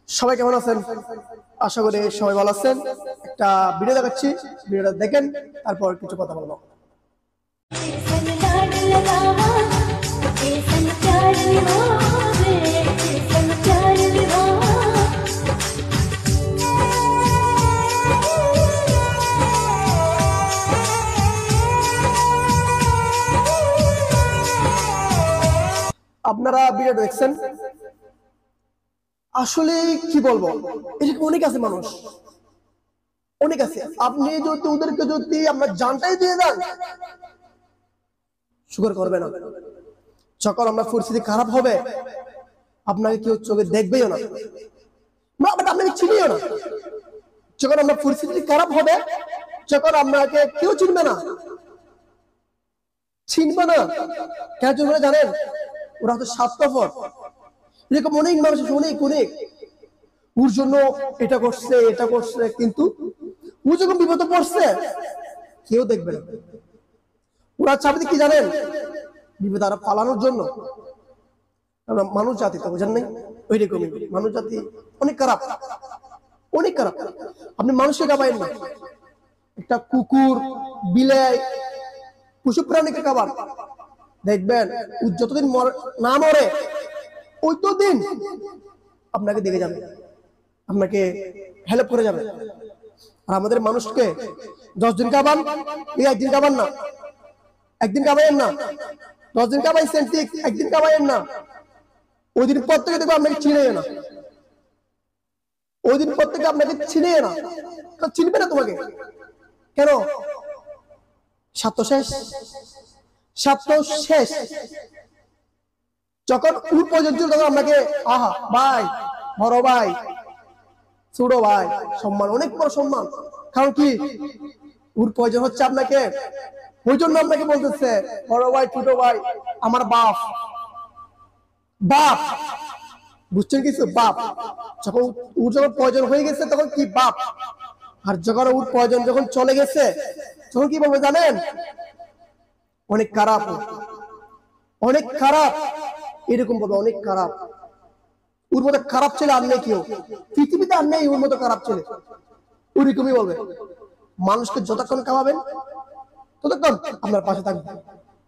সবাই কেমন আছেন? আশা করি সবাই ভালো আছেন। একটা ভিডিও দেখাচ্ছি, ভিডিওটা দেখেন, তারপর কিছু কথা বলবো। আপনারা ভিডিও দেখছেন, আসলে কি বলবো, এরকম অনেক আছে মানুষ, অনেক আছে। আপনি যদি ওদেরকে যদি আপনার জানটাই দিয়ে দেন, শুকর করবে না। যখন আপনার পরিস্থিতি খারাপ হবে, আপনাকে কেউ চোখে দেখবেও না, আপনাকে চিনিও না। যখন আপনার পরিস্থিতি খারাপ হবে, যখন আপনাকে কেউ চিনবে না, কেন চিনবে জানেন? ওরা তো স্বার্থপর। এরকম অনেক মানুষ আছে, অনেক অনেক ওর জন্য এটা করছে, কিন্তু ও যখন বিপদে পড়ছে কেউ দেখবে না। ওরা চাবে কি জানেন? বিপদ আরো পালানোর জন্য। মানুষ জাতি তো বোঝেন নাই, ওই রকমই মানুষ জাতি অনেক খারাপ, অনেক খারাপ। আপনি মানুষকে খাবাইন না, একটা কুকুর, বিলাই, পশু প্রাণীকে খাবার, দেখবেন ও যতদিন না মরে ওই তো দিন আপনাকে দেখে যাবে, আপনাকে হেল্প করে যাবে। আর আমাদের মানুষকে 10 দিন খাবান, একদিন খাবার না, একদিন খাবাইয়েন না, 10 দিন খাবাইছেন ঠিক, একদিন খাবাইয়েন না, ওই দিন পর থেকে দেখবো আপনাকে চিনে না, ওই দিন পর থেকে আপনাকে চিনে না, চিনবে না তোমাকে। কেন? স্বার্থ শেষ, স্বার্থ শেষ। যখন ওর প্রয়োজন ছিল তখন আপনাকে আহা ভাই, বড় ভাই, ছোট ভাই, সম্মান, অনেক বড় সম্মান। কারণ কি? ওর প্রয়োজন হচ্ছে আপনাকে, ওই জন্য আপনাকে বলতেছে বড় ভাই, ছোট ভাই, আমার বাপ। বাপ বুঝছেন কিছু? বাপ। যখন ওর যখন প্রয়োজন হয়ে গেছে তখন কি বাপ। আর যখন ওর প্রয়োজন যখন চলে গেছে তখন কি বলবো জানেন? অনেক খারাপ, অনেক খারাপ, এরকম বলবো অনেক খারাপ। ওর মতো খারাপ ছেলে আর নেই কেউ পৃথিবীতে, আর নেই ওর মতো খারাপ ছেলে। ওরকমই বলবে। মানুষকে যতক্ষণ খাওয়াবেন ততক্ষণ আপনার পাশে থাকবে।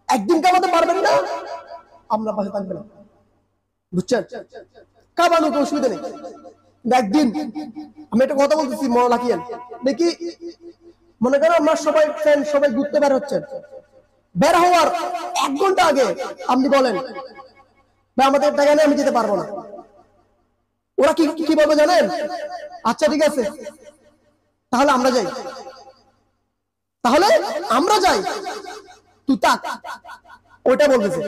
একদিন খাওয়াতে পারবেন না, আপনার পাশে থাকবে না। বুঝছেন? খাওয়ানো তো অসুবিধা নেই, একদিন আমি একটা কথা বলতেছি, মনে রাখিয়েন। দেখি মনে করেন আমরা সবাই ফ্রেন্ড, সবাই ঘুরতে বের হচ্ছেন, বের হওয়ার 1 ঘন্টা আগে আপনি বলেন আমাদের টাকা নেই, আমি যেতে পারবো না। ওরা কি কি বলবে জানেন? আচ্ছা ঠিক আছে, তাহলে আমরা যাই, তাহলে আমরা যাই, তুই থাক, ওইটা বলতেছে।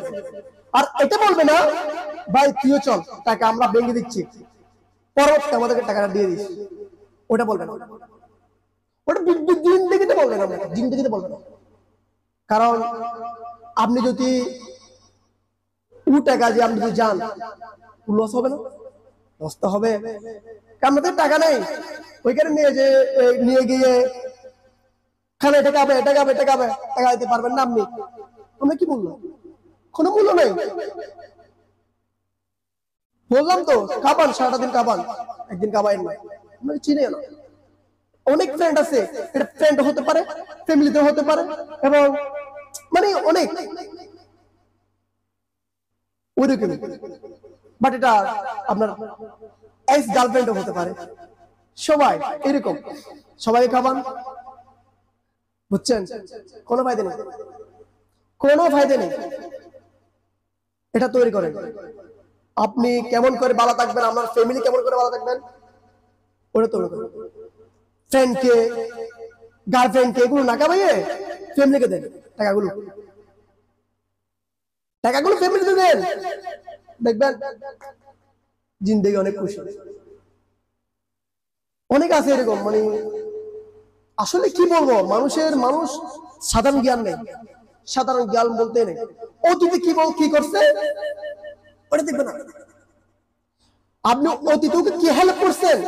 আর এটা বলবে না ভাই তুইও চল, টাকা আমরা ভেঙে দিচ্ছি, পরবর্তী আমাদেরকে টাকাটা দিয়ে দিস। ওটা বলবে না, ওটা জিন্দেগিতে বলবে না, জিন্দেগিতে বলবে না। কারণ আপনি যদি টাকা যে আপনি যদি যান, লস হবে না? লস তো হবে। আমাদের টাকা নেই, ওইখানে নিয়ে গিয়ে খালে এটা খাবে, এটা খাবে, এটা খাবে, টাকা দিতে পারবেন না আপনি। আমরা কি বললো? কোনো মূল্য নেই। বললাম তো খাবান, সারাটা দিন খাবান, একদিন খাবাইন না, আপনাকে চিনে না। অনেক ফ্রেন্ড আছে, এটা ফ্রেন্ড হতে পারে, ফ্যামিলিতে হতে পারে, এবং মানে অনেক ওইরকম। বাট এটা আপনার এক্স গার্লফ্রেন্ডও হতে পারে। সবাই এরকম, সবাই খাবান, বুঝছেন? কোনো ফায়দা নেই, কোনো ফায়দা নেই। এটা তৈরি করেন। আপনি কেমন করে ভালো থাকবেন, আপনার ফ্যামিলি কেমন করে ভালো থাকবেন, ওটা তৈরি করেন। ফ্রেন্ডকে, গার্লফ্রেন্ডকে এগুলো না খাবাইয়ে ফ্যামিলিকে দেন টাকাগুলো, টাকাগুলো ফ্যামিলিতে দেন, দেখবেন জিন্দেগি অনেক খুশি। অনেক আছে এরকম, মানে আসলে কি বলবো, মানুষ সাধারণ জ্ঞান নেই, সাধারণ জ্ঞান বলতে নেই। অতীতে কি করছে ওটা দেখবে না, আপনি অতীতে কি হেল্প করছেন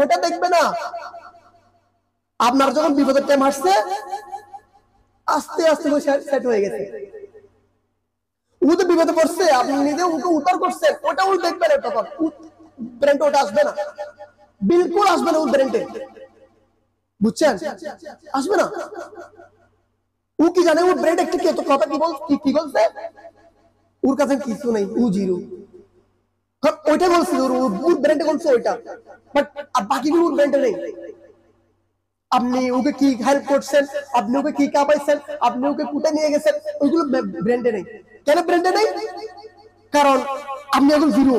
ওটা দেখবে না। আপনার যখন বিপদের টাইম আসছে, আস্তে আস্তে সেট হয়ে গেছে। ও তো বিপদে পড়ছে, আপনি নিজে ওকে উদ্ধার করছেন, ওটা ও দেখবে না। তখন ব্রেন্ডে ওটা আসবে না, বিলকুল আসবে না ওর ব্রেন্ডে, বুঝছেন? আসবে না। ও কি জানে ওর ব্রেন্ড একটু কথা কি বলছে, ওর কাছে কিছু নেই, ও জিরো। ওইটা বলছে ওর ব্রেন্ডে বলছে ওইটা, বাট বাকিগুলো ওর ব্রেন্ডে নেই। আপনি ওকে কি হেল্প করছেন, আপনি ওকে কি কাঁপাইছেন, আপনি ওকে কোথায় নিয়ে গেছেন, ওইগুলো ব্র্যান্ডে নেই। কেন ব্র্যান্ডে নেই? কারণ আপনি এখন জিরো,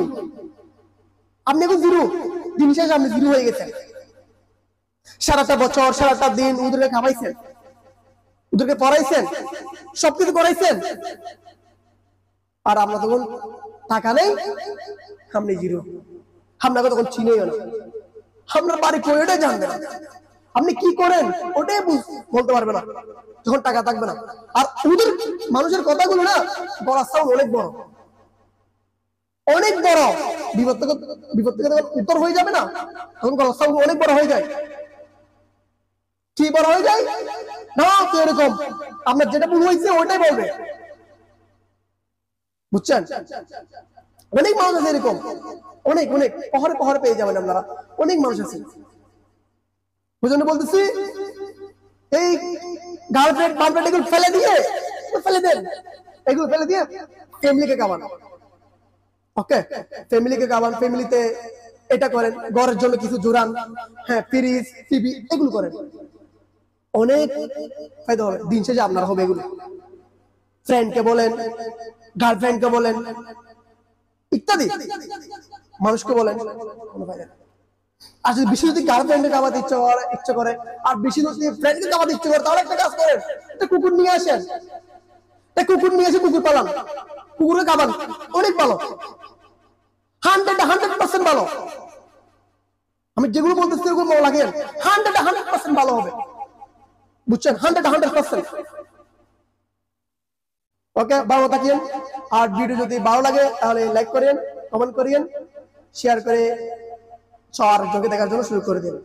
আপনি এখন জিরো, দিন শেষে আপনি জিরো হয়ে গেছেন। সারাটা বছর সারাটা দিন ওদেরকে খাওয়াইছেন, ওদেরকে পড়াইছেন, সবকিছু করাইছেন, আর আমরা তখন টাকা নেই, আপনি জিরো। আপনাকে তখন চিনেও না, আপনার বাড়ি কই ওটাই জানবে না, আপনি কি করেন ওটাই বলতে পারবে না যখন টাকা থাকবে না। আর ওদের মানুষের কথাগুলো না বলার সাউন্ড অনেক বড়, অনেক বড়। বিপদ থেকে যখন উত্তর হয়ে যাবে না, তখন গলার সাউন্ড অনেক বড় হয়ে যায়। কি বড় হয়ে যায় না, তো এরকম আপনার যেটা ভুল হয়েছে ওইটাই বলবে, বুঝছেন? অনেক মানুষ আছে এরকম, অনেক অনেক পহরে পহরে পেয়ে যাবেন আপনারা, অনেক মানুষ আছে। বুঝলেন বলতেছি, এই গার্লফ্রেন্ড বার্লফ্রেন্ড এগুলো ফেলে দেন, এগুলো ফেলে দিয়ে ফ্যামিলিকে কামান। ওকে, ফ্যামিলিকে কামান, ফ্যামিলিতে এটা করেন, ঘরের জন্য কিছু জোরান, হ্যাঁ, ফ্রিজ টিভি এগুলো করেন, অনেক ফায়দা হবে। দিন শেষে আপনার হবে এগুলো। ফ্রেন্ডকে বলেন, গার্লফ্রেন্ডকে বলেন, ইত্যাদি মানুষকে বলেন, কোনো ফায়দা নেই। আর যদি বেশি যদি গার্লফ্রেন্ডকে কামাতে ইচ্ছা করে, আর বেশি যদি ফ্রেন্ডকে কামাতে ইচ্ছা করে, তাহলে একটা কাজ করেন, একটা কুকুর নিয়ে আসেন, কুকুর নিয়ে এসে কুকুর পালান, কুকুরে কামান, অনেক ভালো, 100% ভালো। আমি যেগুলো বলতেছি ওগুলো মনে লাগেন, 100% ভালো হবে, বুঝছেন? 100%। ওকে, ভালো থাকিয়েন। আর ভিডিও যদি ভালো লাগে তাহলে লাইক করেন, কমেন্ট করেন, শেয়ার করে 4 জনকে দেখার জন্য শুরু করে দিন।